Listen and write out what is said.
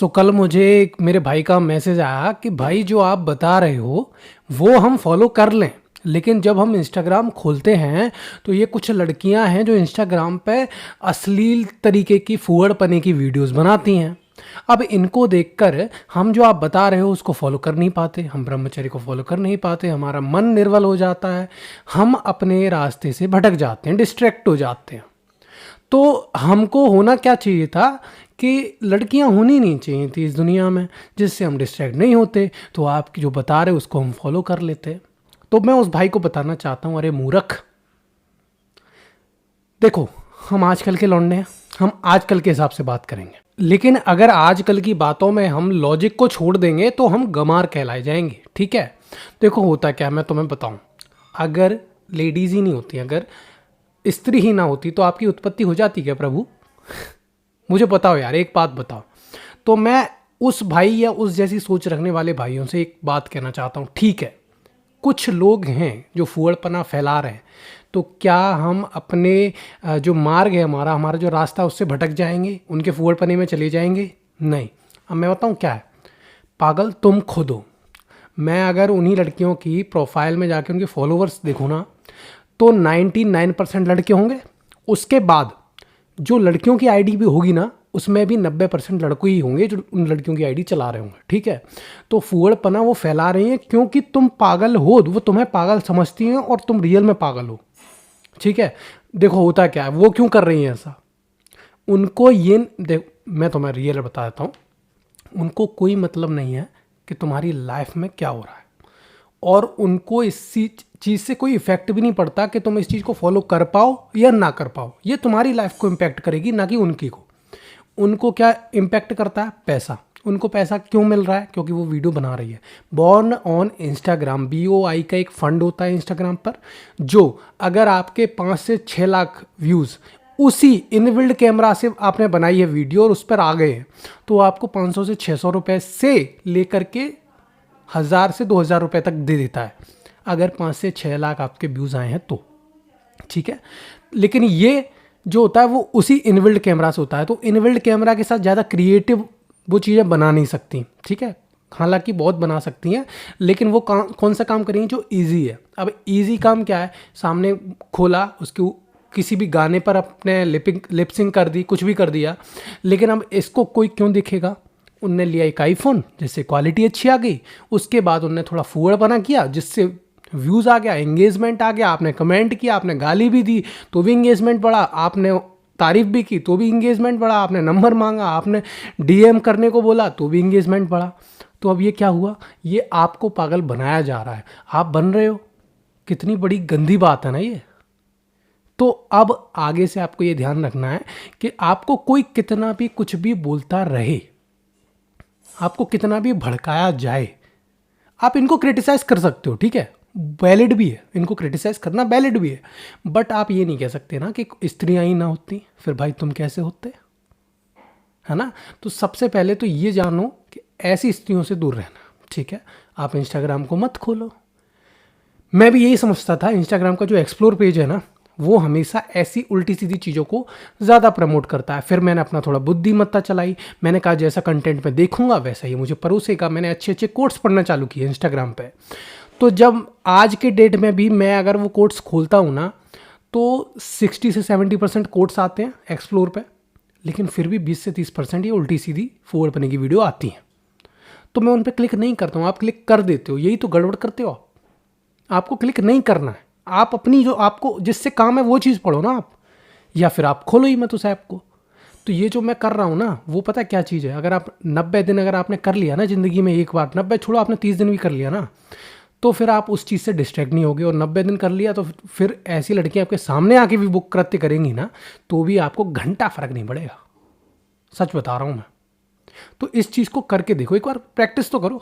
कल मुझे एक मेरे भाई का मैसेज आया कि भाई जो आप बता रहे हो वो हम फॉलो कर लें, लेकिन जब हम इंस्टाग्राम खोलते हैं तो ये कुछ लड़कियां हैं जो इंस्टाग्राम पे अश्लील तरीके की फूहड़पने की वीडियोस बनाती हैं। अब इनको देखकर हम जो आप बता रहे हो उसको फॉलो कर नहीं पाते, हम ब्रह्मचर्य को फॉलो कर नहीं पाते, हमारा मन निर्बल हो जाता है, हम अपने रास्ते से भटक जाते हैं, डिस्ट्रैक्ट हो जाते हैं। तो हमको होना क्या चाहिए था कि लड़कियां होनी नहीं चाहिए थी इस दुनिया में, जिससे हम डिस्ट्रैक्ट नहीं होते। तो आप जो बता रहे हो उसको हम फॉलो कर लेते। तो मैं उस भाई को बताना चाहता हूँ, अरे मूर्ख, देखो हम आजकल के लौंडे हैं, हम आजकल के हिसाब से बात करेंगे, लेकिन अगर आजकल की बातों में हम लॉजिक को छोड़ देंगे तो हम गमार कहलाए जाएंगे। ठीक है, देखो होता क्या, मैं तुम्हें बताऊं, अगर लेडीज़ ही नहीं होती, अगर स्त्री ही ना होती तो आपकी उत्पत्ति हो जाती क्या प्रभु? मुझे बताओ यार, एक बात बताओ। तो मैं उस भाई या उस जैसी सोच रखने वाले भाइयों से एक बात कहना चाहता हूँ, ठीक है कुछ लोग हैं जो फूहड़पना फैला रहे हैं, तो क्या हम अपने जो मार्ग है, हमारा हमारा जो रास्ता, उससे भटक जाएंगे, उनके फूहड़पने में चले जाएंगे? नहीं। अब मैं बताऊँ क्या है, पागल तुम खुद हो। मैं अगर उन्हीं लड़कियों की प्रोफाइल में जाके उनके फॉलोवर्स देखूँ ना, तो 99% लड़के होंगे। उसके बाद जो लड़कियों की आईडी भी होगी ना, उसमें भी 90% लड़के ही होंगे जो उन लड़कियों की आईडी चला रहे होंगे। ठीक है, तो फूहड़पना वो फैला रही हैं क्योंकि तुम पागल हो, वो तुम्हें पागल समझती हैं और तुम रियल में पागल हो। ठीक है, देखो होता क्या है, वो क्यों कर रही हैं ऐसा, उनको ये देख, मैं तुम्हें रियल बता देता हूँ, उनको कोई मतलब नहीं है कि तुम्हारी लाइफ में क्या हो रहा है, और उनको इस चीज़ से कोई इफेक्ट भी नहीं पड़ता कि तुम इस चीज़ को फॉलो कर पाओ या ना कर पाओ। ये तुम्हारी लाइफ को इम्पैक्ट करेगी, ना कि उनकी को। उनको क्या इम्पैक्ट करता है? पैसा। उनको पैसा क्यों मिल रहा है? क्योंकि वो वीडियो बना रही है। बॉर्न ऑन इंस्टाग्राम, BOI का एक फंड होता है इंस्टाग्राम पर, जो अगर आपके 5 से 6 लाख व्यूज़ उसी इनबिल्ड कैमरा से आपने बनाई है वीडियो और उस पर आ गए हैं, तो आपको 500 से 600 रुपये से लेकर के 1000 से 2000 रुपये तक दे देता है, अगर 5 से 6 लाख आपके व्यूज़ आए हैं तो। ठीक है, लेकिन ये जो होता है वो उसी इनबिल्ड कैमरा से होता है, तो इनबिल्ड कैमरा के साथ ज़्यादा क्रिएटिव वो चीज़ें बना नहीं सकती। ठीक है, हालांकि बहुत बना सकती हैं, लेकिन वो कौन सा काम करेंगी जो इजी है। अब इजी काम क्या है, सामने खोला, उसके किसी भी गाने पर अपने लिपसिंग कर दी, कुछ भी कर दिया, लेकिन अब इसको कोई क्यों दिखेगा? उनने लिया एक आईफोन जिससे क्वालिटी अच्छी आ गई, उसके बाद उनने थोड़ा फूहड़पना किया जिससे व्यूज़ आ गया, एंगेजमेंट आ गया, आपने कमेंट किया, आपने गाली भी दी तो भी एंगेजमेंट बढ़ा, आपने तारीफ भी की तो भी इंगेजमेंट बढ़ा, आपने नंबर मांगा, आपने DM करने को बोला तो भी इंगेजमेंट बढ़ा। तो अब ये क्या हुआ, ये आपको पागल बनाया जा रहा है, आप बन रहे हो। कितनी बड़ी गंदी बात है ना ये। तो अब आगे से आपको ये ध्यान रखना है कि आपको कोई कितना भी कुछ भी बोलता रहे, आपको कितना भी भड़काया जाए, आप इनको क्रिटिसाइज कर सकते हो। ठीक है, वैलिड भी है, इनको क्रिटिसाइज करना वैलिड भी है, बट आप ये नहीं कह सकते ना कि स्त्रियां ही ना होती, फिर भाई तुम कैसे होते, है ना। तो सबसे पहले तो ये जानो कि ऐसी स्त्रियों से दूर रहना। ठीक है, आप इंस्टाग्राम को मत खोलो। मैं भी यही समझता था, इंस्टाग्राम का जो एक्सप्लोर पेज है ना, वो हमेशा ऐसी उल्टी सीधी चीज़ों को ज़्यादा प्रमोट करता है। फिर मैंने अपना थोड़ा बुद्धिमत्ता चलाई, मैंने कहा जैसा कंटेंट मैं देखूंगा वैसा ही मुझे परोसेगा। मैंने अच्छे अच्छे कोट्स पढ़ना चालू किए इंस्टाग्राम पे। तो जब आज के डेट में भी मैं अगर वो कोट्स खोलता हूँ ना, तो 60 से 70% कोट्स आते हैं एक्सप्लोर पे, लेकिन फिर भी 20 से 30% ये उल्टी सीधी फॉरवर्ड की वीडियो आती हैं। तो मैं उन पर क्लिक नहीं करता हूँ, आप क्लिक कर देते हो, यही तो गड़बड़ करते हो आप। आपको क्लिक नहीं करना है, आप अपनी जो आपको जिससे काम है वो चीज़ पढ़ो ना आप, या फिर आप खोलो ही मत उस ऐप को। तो ये जो मैं कर रहा हूँ ना, वो पता क्या चीज़ है, अगर आप 90 दिन अगर आपने कर लिया ना ज़िंदगी में एक बार, 90 छोड़ो, आपने 30 दिन भी कर लिया ना, तो फिर आप उस चीज़ से डिस्ट्रैक्ट नहीं होगे। और 90 दिन कर लिया तो फिर ऐसी लड़कियाँ आपके सामने आके भी बुक कृत्य करेंगी ना, तो भी आपको घंटा फर्क नहीं पड़ेगा। सच बता रहा हूँ मैं। तो इस चीज़ को करके देखो, एक बार प्रैक्टिस तो करो।